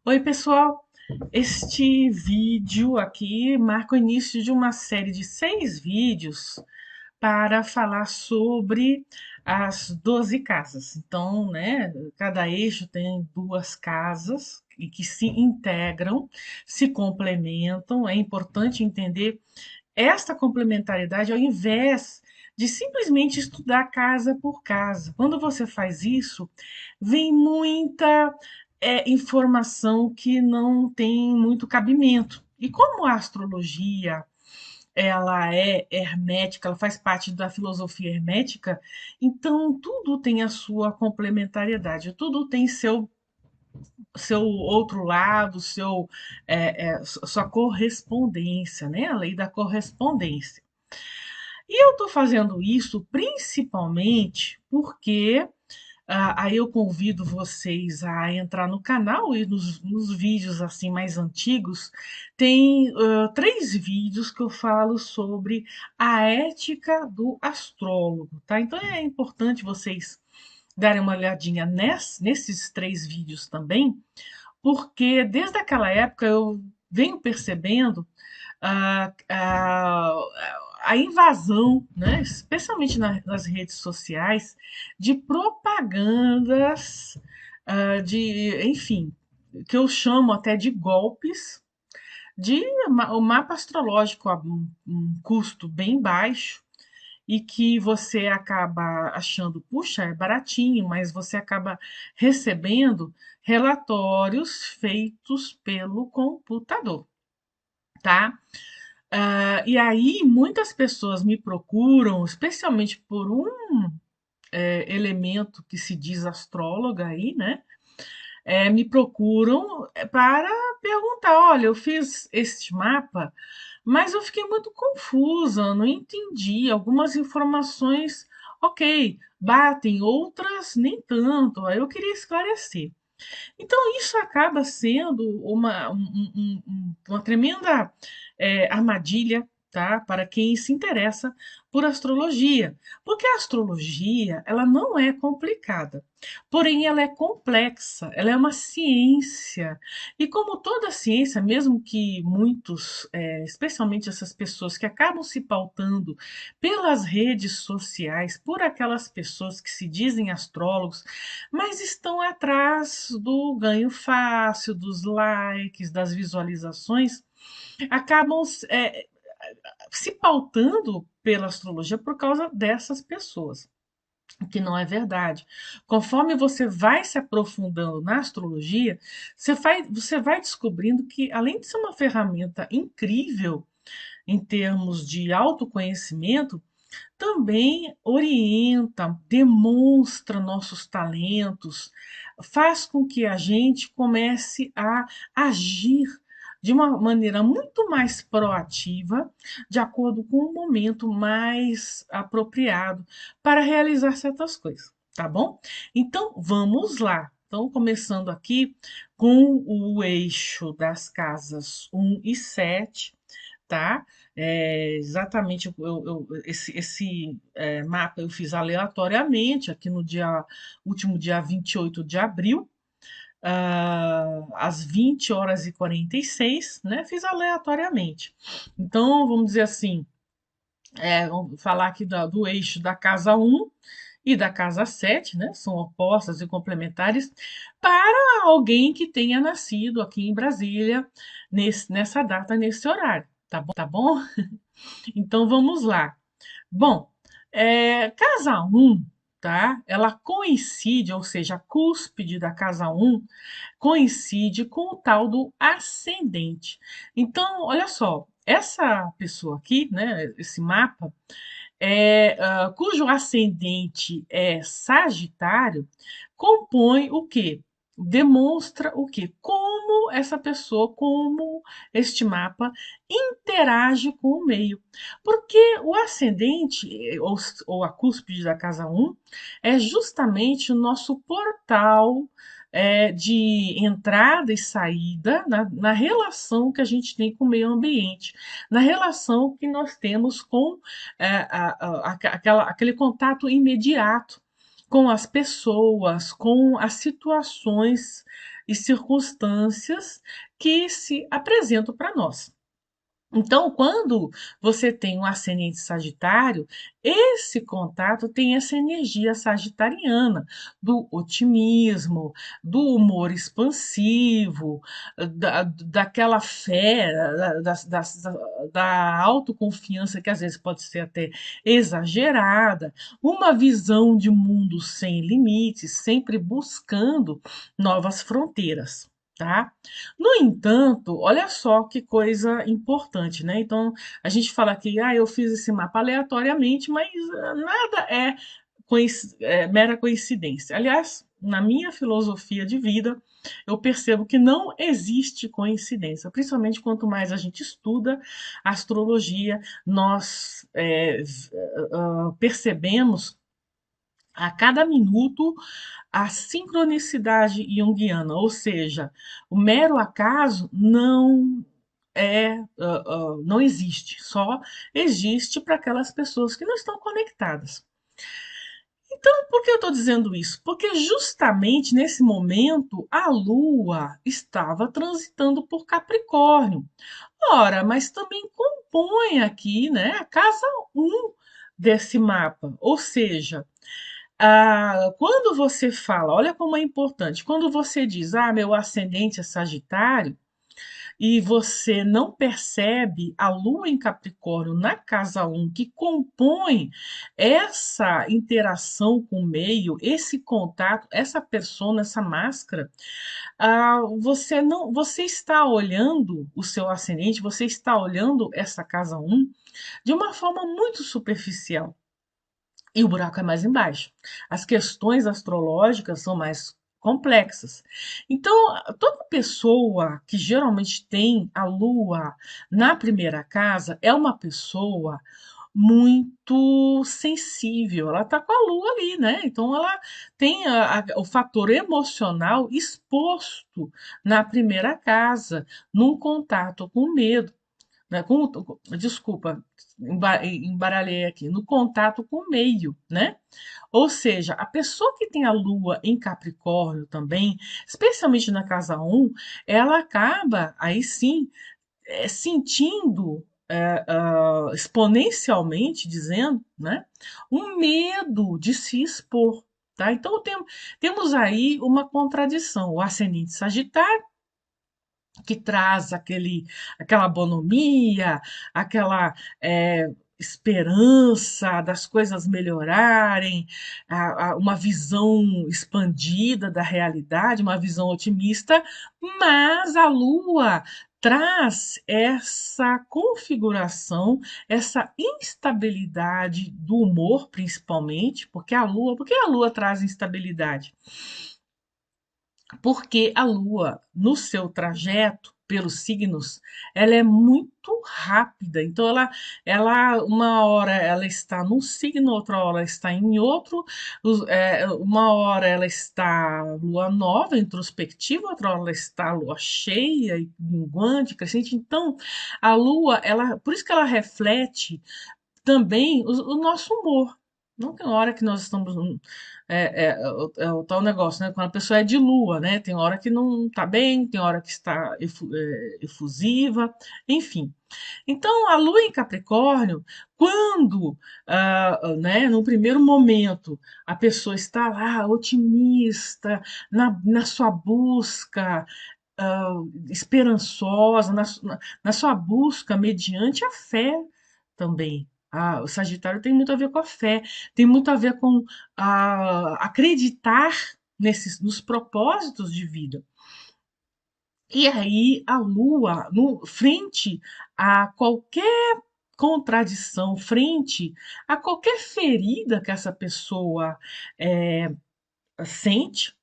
Oi, pessoal! Este vídeo aqui marca o início de uma série de 6 vídeos para falar sobre as 12 casas. Então, né, cada eixo tem 2 casas e que se integram, se complementam. É importante entender esta complementaridade ao invés de simplesmente estudar casa por casa. Quando você faz isso, vem muita informação que não tem muito cabimento. E como a astrologia ela é hermética, ela faz parte da filosofia hermética, então tudo tem a sua complementariedade, tudo tem seu outro lado, sua correspondência, né? A lei da correspondência. E eu estou fazendo isso principalmente porque aí eu convido vocês a entrar no canal e nos vídeos assim mais antigos tem 3 vídeos que eu falo sobre a ética do astrólogo, tá? Então é importante vocês darem uma olhadinha nesses 3 vídeos também, porque desde aquela época eu venho percebendo a, a, a invasão, né, especialmente nas redes sociais, de propagandas, enfim, que eu chamo até de golpes, de o mapa astrológico a um custo bem baixo, e que você acaba achando, puxa, é baratinho, mas você acaba recebendo relatórios feitos pelo computador, tá? E aí muitas pessoas me procuram, especialmente por um elemento que se diz astróloga aí, né? Me procuram para perguntar, olha, eu fiz este mapa, mas eu fiquei muito confusa, não entendi. Algumas informações, ok, batem, outras nem tanto. Aí eu queria esclarecer. Então, isso acaba sendo uma tremenda armadilha, tá? Para quem se interessa por astrologia. Porque a astrologia, ela não é complicada, porém ela é complexa, ela é uma ciência. E como toda ciência, mesmo que muitos, especialmente essas pessoas que acabam se pautando pelas redes sociais, por aquelas pessoas que se dizem astrólogos, mas estão atrás do ganho fácil, dos likes, das visualizações, acabam se pautando pela astrologia por causa dessas pessoas, o que não é verdade. Conforme você vai se aprofundando na astrologia, você vai descobrindo que, além de ser uma ferramenta incrível em termos de autoconhecimento, também orienta, demonstra nossos talentos, faz com que a gente comece a agir de uma maneira muito mais proativa, de acordo com o momento mais apropriado para realizar certas coisas, tá bom? Então, vamos lá. Então, começando aqui com o eixo das casas 1 e 7, tá? Exatamente, esse mapa eu fiz aleatoriamente, aqui no último dia 28 de abril, às 20 horas e 46, né? Fiz aleatoriamente. Então, vamos dizer assim, vamos falar aqui do eixo da casa 1 e da casa 7, né? São opostas e complementares para alguém que tenha nascido aqui em Brasília nessa data, nesse horário. Tá bom? Então vamos lá. Bom, casa 1, tá? Ela coincide, ou seja, a cúspide da casa 1 coincide com o tal do ascendente. Então, olha só, essa pessoa aqui, né, esse mapa, cujo ascendente é Sagitário, compõe o quê? Demonstra o quê? Como essa pessoa, como este mapa interage com o meio. Porque o ascendente, ou a cúspide da casa 1, é justamente o nosso portal de entrada e saída na relação que a gente tem com o meio ambiente, na relação que nós temos com aquele contato imediato com as pessoas, com as situações e circunstâncias que se apresentam para nós. Então, quando você tem um ascendente sagitário, esse contato tem essa energia sagitariana do otimismo, do humor expansivo, daquela fé, da autoconfiança que às vezes pode ser até exagerada, uma visão de mundo sem limites, sempre buscando novas fronteiras. Tá? No entanto, olha só que coisa importante, né? Então, a gente fala que eu fiz esse mapa aleatoriamente, mas nada é mera coincidência. Aliás, na minha filosofia de vida, eu percebo que não existe coincidência, principalmente quanto mais a gente estuda astrologia, nós percebemos a cada minuto a sincronicidade junguiana, ou seja, o mero acaso não existe, só existe para aquelas pessoas que não estão conectadas. Então, por que eu estou dizendo isso? Porque justamente nesse momento a Lua estava transitando por Capricórnio. Ora, mas também compõe aqui, né, a casa um desse mapa, ou seja, quando você fala, olha como é importante, quando você diz, meu ascendente é Sagitário, e você não percebe a Lua em Capricórnio na casa um que compõe essa interação com o meio, esse contato, essa persona, essa máscara, você não, você está olhando o seu ascendente, você está olhando essa casa um de uma forma muito superficial. E o buraco é mais embaixo. As questões astrológicas são mais complexas. Então, toda pessoa que geralmente tem a Lua na primeira casa é uma pessoa muito sensível. Ela está com a Lua ali, né? Então, ela tem o fator emocional exposto na primeira casa, num contato com medo, né, desculpa, embaralhei aqui, no contato com o meio, né? Ou seja, a pessoa que tem a Lua em Capricórnio também, especialmente na casa um, ela acaba, aí sim, sentindo exponencialmente, dizendo, né, um medo de se expor. Tá? Então temos aí uma contradição. O ascendente Sagitário que traz aquela bonomia, aquela esperança das coisas melhorarem, uma visão expandida da realidade, uma visão otimista, mas a Lua traz essa configuração, essa instabilidade do humor, principalmente, porque a Lua traz instabilidade? Porque a Lua, no seu trajeto pelos signos, ela é muito rápida. Então, uma hora ela está num signo, outra hora ela está em outro, uma hora ela está lua nova, introspectiva, outra hora ela está lua cheia, minguante, crescente. Então, a Lua, por isso que ela reflete também o nosso humor. Não tem hora que nós estamos. É o tal negócio, né? Quando a pessoa é de lua, né? Tem hora que não está bem, tem hora que está efusiva, enfim. Então, a lua em Capricórnio, quando, né, no primeiro momento, a pessoa está lá otimista, na sua busca, esperançosa, na sua busca mediante a fé também. O Sagitário tem muito a ver com a fé, tem muito a ver com acreditar nos propósitos de vida. E aí a Lua, frente a qualquer contradição, frente a qualquer ferida que essa pessoa sente,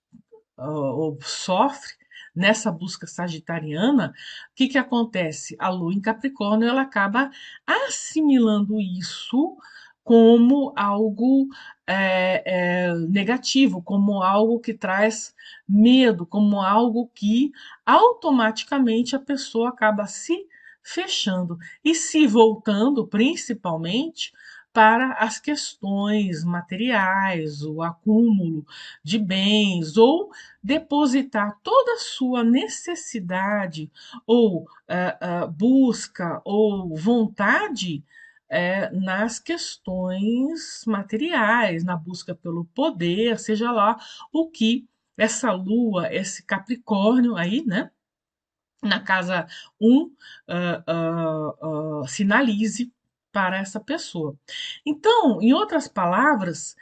ou sofre nessa busca sagitariana, o que acontece? A Lua em Capricórnio ela acaba assimilando isso como algo negativo, como algo que traz medo, como algo que automaticamente a pessoa acaba se fechando e se voltando principalmente para as questões materiais, o acúmulo de bens, ou depositar toda a sua necessidade, ou busca, ou vontade nas questões materiais, na busca pelo poder, seja lá o que essa lua, esse Capricórnio aí, né? Na casa um sinalize para essa pessoa. Então, em outras palavras,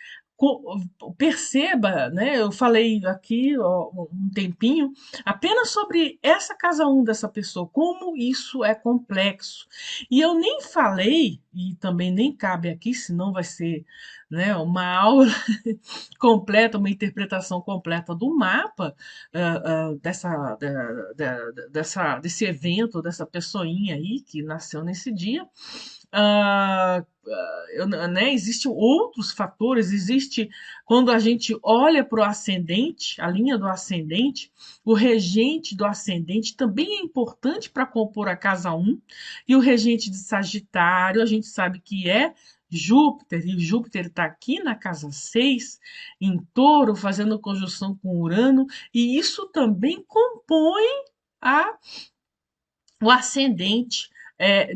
perceba, né? Eu falei aqui ó, um tempinho apenas sobre essa casa um dessa pessoa, como isso é complexo. E eu nem falei, e também nem cabe aqui, senão vai ser, né, uma aula completa, uma interpretação completa do mapa desse evento, dessa pessoinha aí que nasceu nesse dia. Né, existem outros fatores, existe quando a gente olha para o ascendente, a linha do ascendente, o regente do ascendente também é importante para compor a casa um e o regente de Sagitário, a gente sabe que é Júpiter, e Júpiter está aqui na casa 6 em Touro, fazendo conjunção com Urano, e isso também compõe a, o ascendente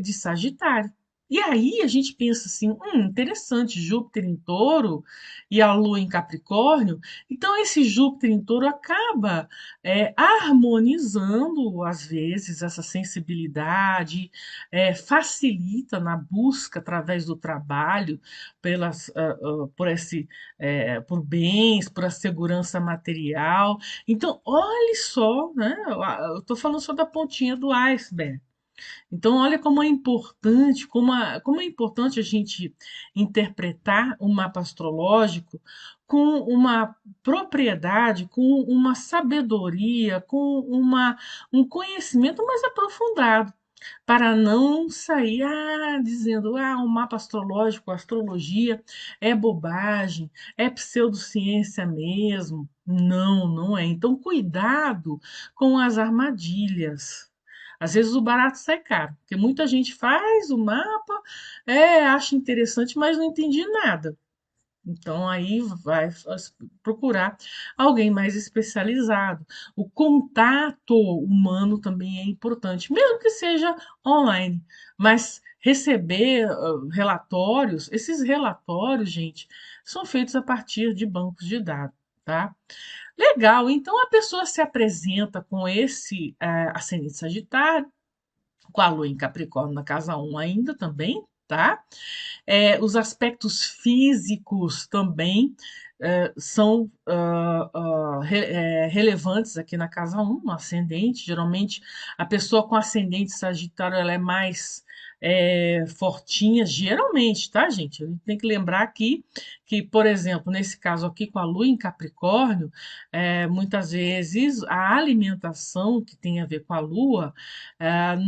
de Sagitário. E aí a gente pensa assim, interessante, Júpiter em Touro e a Lua em Capricórnio. Então esse Júpiter em Touro acaba harmonizando, às vezes, essa sensibilidade, facilita na busca através do trabalho por bens, por a segurança material. Então, olhe só, né? Eu estou falando só da pontinha do iceberg. Então, olha como é importante, como é importante a gente interpretar um mapa astrológico com uma propriedade, com uma sabedoria, com um conhecimento mais aprofundado, para não sair dizendo, o mapa astrológico, a astrologia é bobagem, é pseudociência mesmo. Não, não é. Então, cuidado com as armadilhas. Às vezes o barato sai caro, porque muita gente faz o mapa, acha interessante, mas não entendi nada. Então aí vai procurar alguém mais especializado. O contato humano também é importante, mesmo que seja online, mas receber relatórios, esses relatórios, gente, são feitos a partir de bancos de dados, tá? Legal, então a pessoa se apresenta com esse ascendente Sagitário, com a Lua em Capricórnio na casa um ainda também, tá? Os aspectos físicos também são relevantes aqui na casa um, no ascendente. Geralmente, a pessoa com ascendente Sagitário ela é mais fortinha, geralmente, tá, gente? A gente tem que lembrar aqui que, por exemplo, nesse caso aqui com a Lua em Capricórnio, muitas vezes a alimentação que tem a ver com a Lua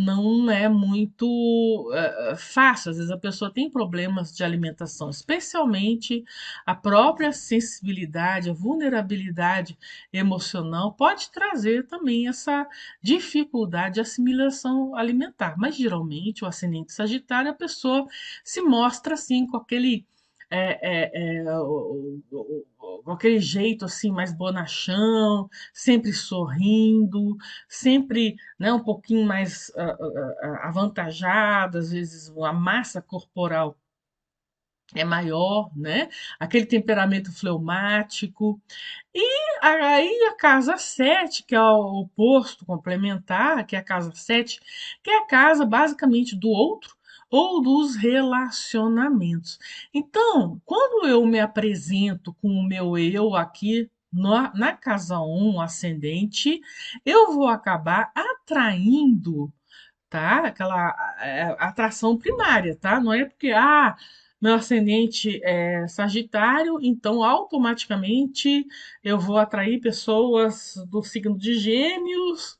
não é muito fácil. Às vezes a pessoa tem problemas de alimentação, especialmente a própria sensibilidade, a vulnerabilidade emocional pode trazer também essa dificuldade de assimilação alimentar. Mas geralmente o ascendente Sagitário, a pessoa se mostra assim com aquele com aquele jeito assim mais bonachão, sempre sorrindo, sempre, né, um pouquinho mais avantajada, às vezes a massa corporal é maior, né? Aquele temperamento fleumático. E aí a casa 7, que é o oposto complementar, que é a casa 7, que é a casa basicamente do outro ou dos relacionamentos. Então, quando eu me apresento com o meu eu aqui na casa um ascendente, eu vou acabar atraindo, tá? Aquela atração primária, tá? Não é porque meu ascendente é Sagitário, então automaticamente eu vou atrair pessoas do signo de Gêmeos,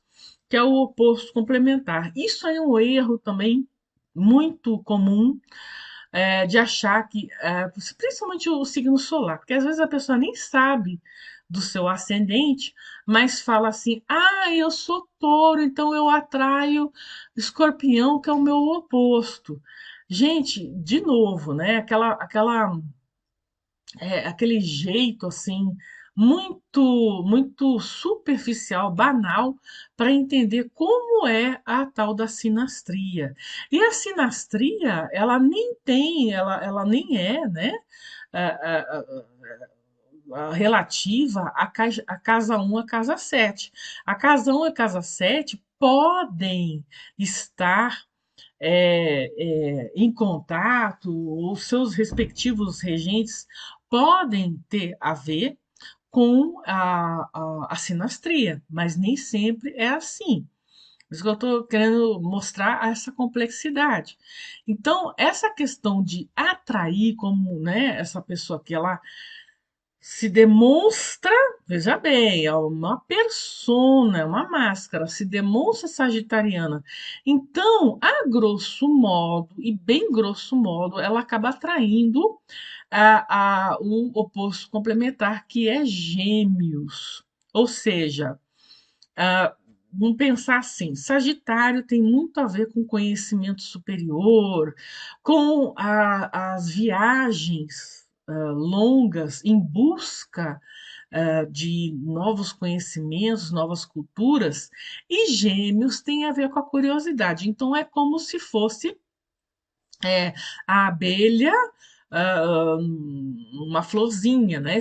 que é o oposto complementar. Isso é um erro também muito comum de achar que, principalmente o signo solar, porque às vezes a pessoa nem sabe do seu ascendente, mas fala assim: eu sou touro, então eu atraio escorpião, que é o meu oposto. Gente, de novo, né? Aquele jeito assim muito superficial, banal, para entender como é a tal da sinastria. E a sinastria, ela nem é, né, a, a- relativa à casa um à casa 7. A casa um e a casa 7 podem estar em contato, os seus respectivos regentes podem ter a ver com a sinastria, mas nem sempre é assim. Por isso que eu estou querendo mostrar essa complexidade. Então, essa questão de atrair, como, né, essa pessoa que ela se demonstra, veja bem, é uma persona, é uma máscara, se demonstra sagitariana. Então, a grosso modo, e bem grosso modo, ela acaba atraindo o oposto complementar, que é Gêmeos. Ou seja, vamos pensar assim: Sagitário tem muito a ver com conhecimento superior, com as viagens longas em busca de novos conhecimentos, novas culturas, e Gêmeos tem a ver com a curiosidade. Então, é como se fosse a abelha, uma florzinha, né?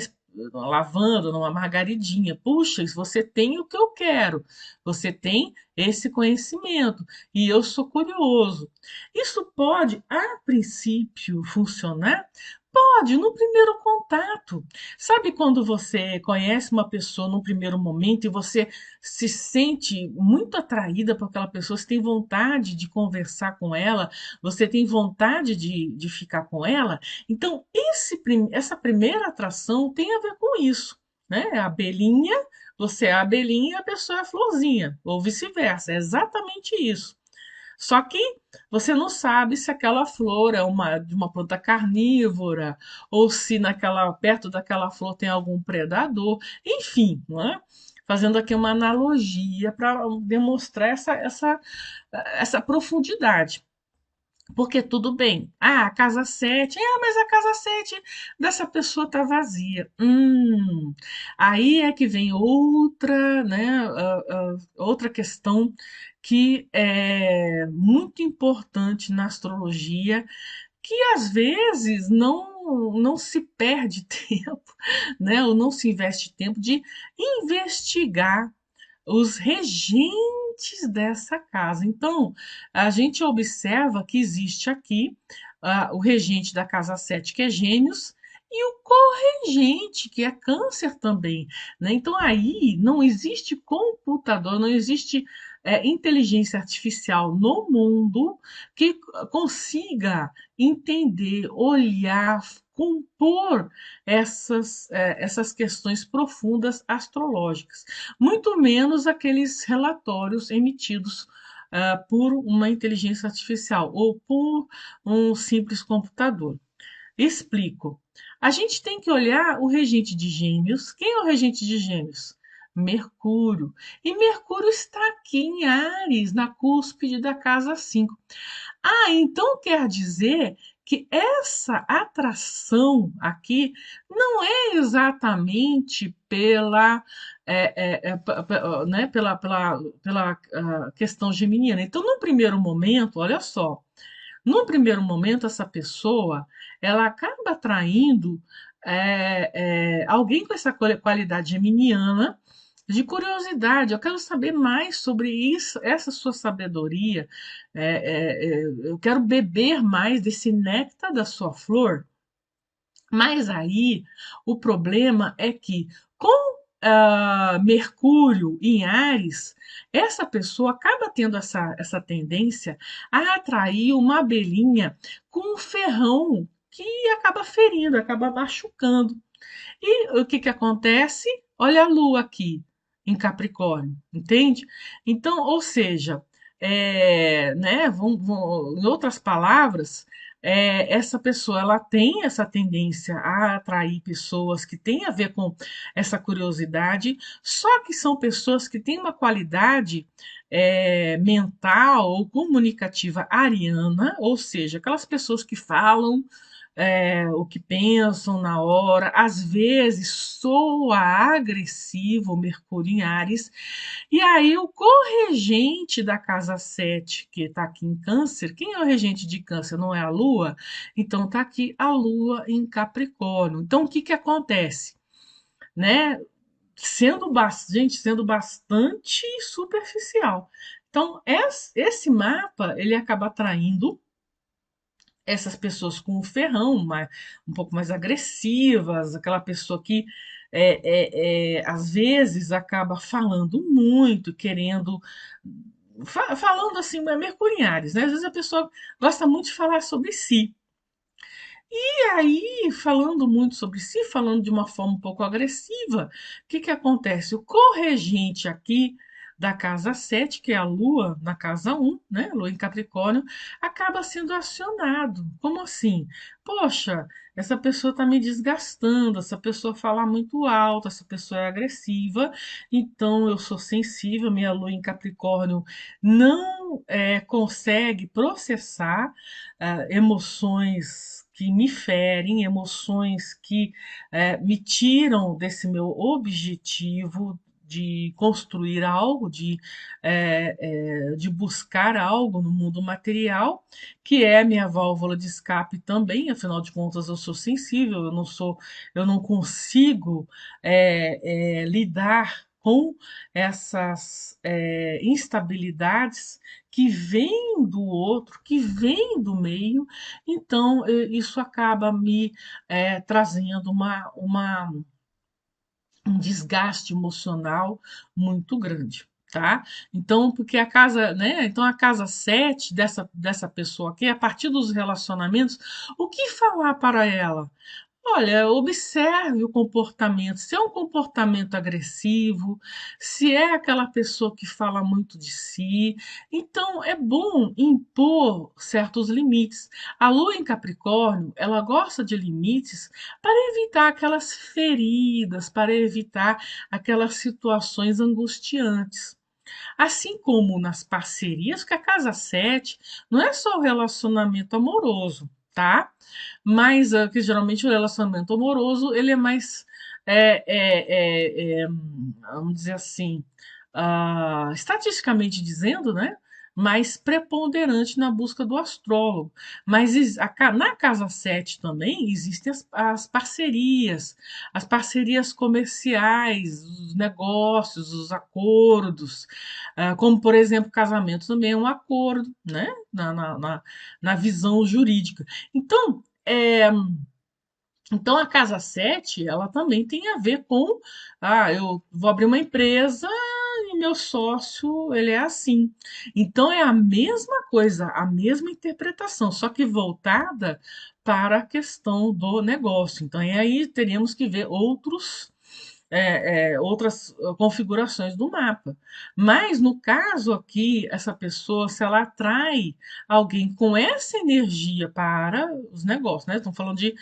Uma lavanda, numa margaridinha. Puxa, você tem o que eu quero, você tem esse conhecimento e eu sou curioso. Isso pode, a princípio, funcionar? Pode, no primeiro contato. Sabe quando você conhece uma pessoa no primeiro momento e você se sente muito atraída por aquela pessoa, você tem vontade de conversar com ela, você tem vontade de ficar com ela? Então, essa primeira atração tem a ver com isso, né? A abelhinha, você é a abelhinha e a pessoa é a florzinha, ou vice-versa, é exatamente isso. Só que você não sabe se aquela flor é de uma planta carnívora, ou se perto daquela flor tem algum predador, enfim, não é? Fazendo aqui uma analogia para demonstrar essa profundidade. Porque tudo bem. Ah, a casa 7. Mas a casa 7 dessa pessoa está vazia. Aí é que vem outra, né, outra questão que é muito importante na astrologia, que às vezes não se perde tempo, né, ou não se investe tempo de investigar os regentes dessa casa. Então, a gente observa que existe aqui o regente da casa 7, que é Gêmeos, e o corregente, que é Câncer também. Né? Então, aí não existe computador, não existe inteligência artificial no mundo que consiga entender, olhar, compor essas questões profundas astrológicas, muito menos aqueles relatórios emitidos por uma inteligência artificial ou por um simples computador. Explico. A gente tem que olhar o regente de Gêmeos. Quem é o regente de Gêmeos? Mercúrio. E Mercúrio está aqui em Áries, na cúspide da casa 5. Então quer dizer que essa atração aqui não é exatamente né, pela questão geminiana. Então, no primeiro momento, olha só, no primeiro momento, essa pessoa ela acaba atraindo alguém com essa qualidade geminiana de curiosidade. Eu quero saber mais sobre isso, essa sua sabedoria. Eu quero beber mais desse néctar da sua flor. Mas aí o problema é que, com Mercúrio em Áries, essa pessoa acaba tendo essa tendência a atrair uma abelhinha com um ferrão que acaba ferindo, acaba machucando. E o que acontece? Olha a Lua aqui em Capricórnio, entende? Então, ou seja, né, em outras palavras, essa pessoa ela tem essa tendência a atrair pessoas que têm a ver com essa curiosidade, só que são pessoas que têm uma qualidade mental ou comunicativa ariana, ou seja, aquelas pessoas que falam o que pensam na hora, às vezes soa agressivo, Mercúrio em Áries, e aí o corregente da casa 7 que está aqui em Câncer, quem é o regente de Câncer? Não é a Lua? Então está aqui a Lua em Capricórnio. Então o que que acontece? Né? Gente, sendo bastante superficial. Então, esse mapa, ele acaba atraindo essas pessoas com o ferrão, um pouco mais agressivas, aquela pessoa que às vezes acaba falando muito, querendo. Falando assim, mercuriares, né? Às vezes a pessoa gosta muito de falar sobre si. E aí, falando muito sobre si, falando de uma forma um pouco agressiva, o que que acontece? O corregente aqui da casa 7, que é a Lua na casa um, né? Lua em Capricórnio, acaba sendo acionado. Como assim? Poxa, essa pessoa está me desgastando, essa pessoa fala muito alto, essa pessoa é agressiva, então eu sou sensível, minha Lua em Capricórnio não consegue processar emoções que me ferem, emoções que me tiram desse meu objetivo de construir algo, de buscar algo no mundo material, que é a minha válvula de escape também, afinal de contas eu sou sensível, eu não consigo lidar com essas instabilidades que vêm do outro, que vêm do meio, então isso acaba me trazendo um desgaste emocional muito grande. Tá? Então, porque a casa, né? Então, a casa 7 dessa pessoa aqui, a partir dos relacionamentos, o que falar para ela? Olha, observe o comportamento. Se é um comportamento agressivo, se é aquela pessoa que fala muito de si, então é bom impor certos limites. A Lua em Capricórnio, ela gosta de limites para evitar aquelas feridas, para evitar aquelas situações angustiantes. Assim como nas parcerias, que a casa 7 não é só o relacionamento amoroso, tá? Mas que geralmente o relacionamento amoroso ele é mais, vamos dizer assim, estatisticamente dizendo, né? Mais preponderante na busca do astrólogo. Mas na casa 7 também existem as parcerias comerciais, os negócios, os acordos, como por exemplo, casamento também é um acordo, né? Na visão jurídica. Então, a casa 7 ela também tem a ver com, eu vou abrir uma empresa e meu sócio, ele é assim. Então, é a mesma coisa, a mesma interpretação, só que voltada para a questão do negócio. Então, e aí teríamos que ver outras configurações do mapa. Mas, no caso aqui, essa pessoa, se ela atrai alguém com essa energia para os negócios, né? Estamos falando de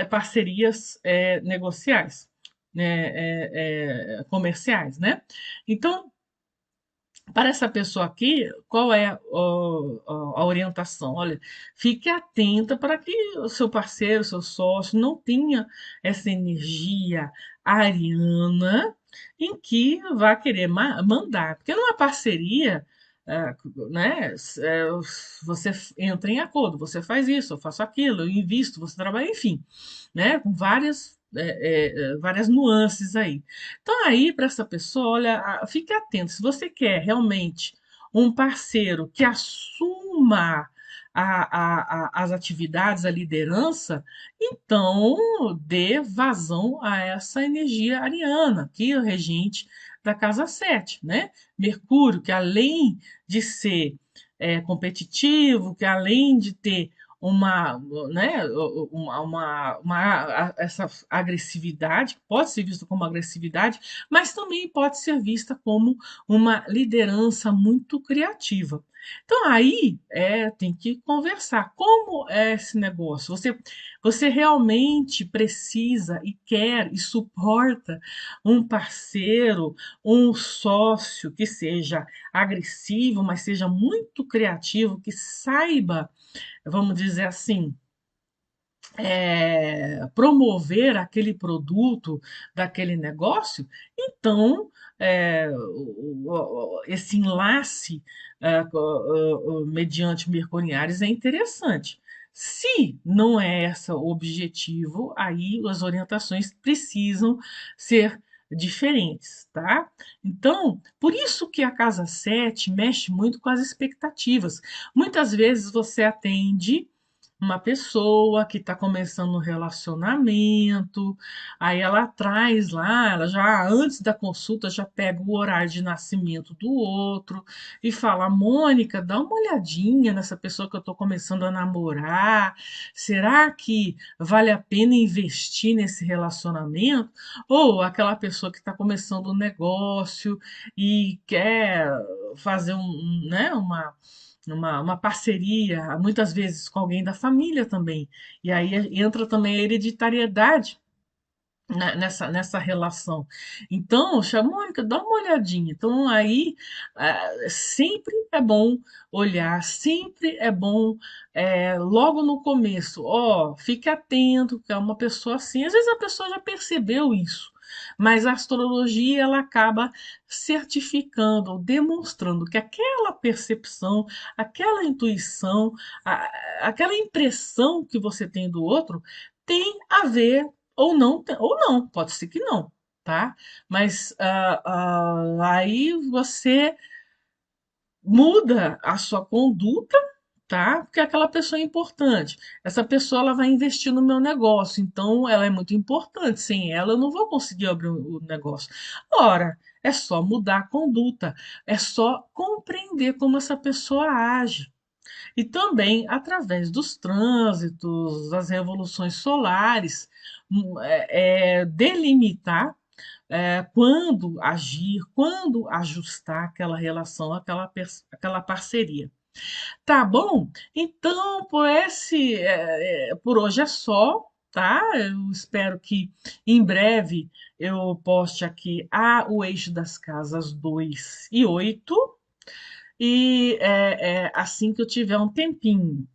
parcerias negociais, né, comerciais, né? Então, para essa pessoa aqui, qual é a orientação? Olha, fique atenta para que o seu parceiro, o seu sócio, não tenha essa energia ariana em que vai querer mandar. Porque numa parceria, né, você entra em acordo, você faz isso, eu faço aquilo, eu invisto, você trabalha, enfim, né, com várias nuances aí. Então, aí, para essa pessoa, olha, fique atento. Se você quer realmente um parceiro que assuma as atividades, a liderança, então dê vazão a essa energia ariana, que é o regente da casa 7, né? Mercúrio, que além de ser competitivo, que além de ter uma, né, essa agressividade, pode ser vista como agressividade, mas também pode ser vista como uma liderança muito criativa. Então aí tem que conversar. Como é esse negócio? Você realmente precisa e quer e suporta um parceiro, um sócio que seja agressivo, mas seja muito criativo, que saiba, vamos dizer assim, promover aquele produto daquele negócio, então esse enlace mediante Mercuriares é interessante. Se não é esse o objetivo, aí as orientações precisam ser diferentes, tá? Então, por isso que a casa 7 mexe muito com as expectativas. Muitas vezes você atende uma pessoa que está começando um relacionamento, aí ela traz lá, ela já antes da consulta já pega o horário de nascimento do outro e fala: Mônica, dá uma olhadinha nessa pessoa que eu estou começando a namorar. Será que vale a pena investir nesse relacionamento? Ou aquela pessoa que está começando um negócio e quer fazer né, uma parceria, muitas vezes com alguém da família também. E aí entra também a hereditariedade nessa relação. Então, Mônica, dá uma olhadinha. Então, aí sempre é bom olhar, sempre é bom, logo no começo, ó, fique atento, que é uma pessoa assim. Às vezes a pessoa já percebeu isso, mas a astrologia ela acaba certificando, ou demonstrando que aquela percepção, aquela intuição, aquela impressão que você tem do outro tem a ver ou não, pode ser que não, tá? Mas aí você muda a sua conduta, tá? Porque aquela pessoa é importante. Essa pessoa ela vai investir no meu negócio, então ela é muito importante. Sem ela eu não vou conseguir abrir o negócio. Ora, é só mudar a conduta, é só compreender como essa pessoa age. E também através dos trânsitos, das revoluções solares, delimitar quando agir, quando ajustar aquela relação, aquela parceria. Tá bom? Então, por hoje é só, tá? Eu espero que em breve eu poste aqui o eixo das casas 2 e 8 e assim que eu tiver um tempinho.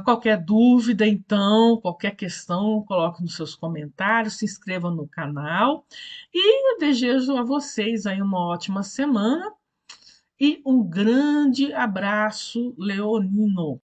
Qualquer dúvida, então, qualquer questão, coloque nos seus comentários, se inscreva no canal e eu desejo a vocês aí uma ótima semana e um grande abraço leonino.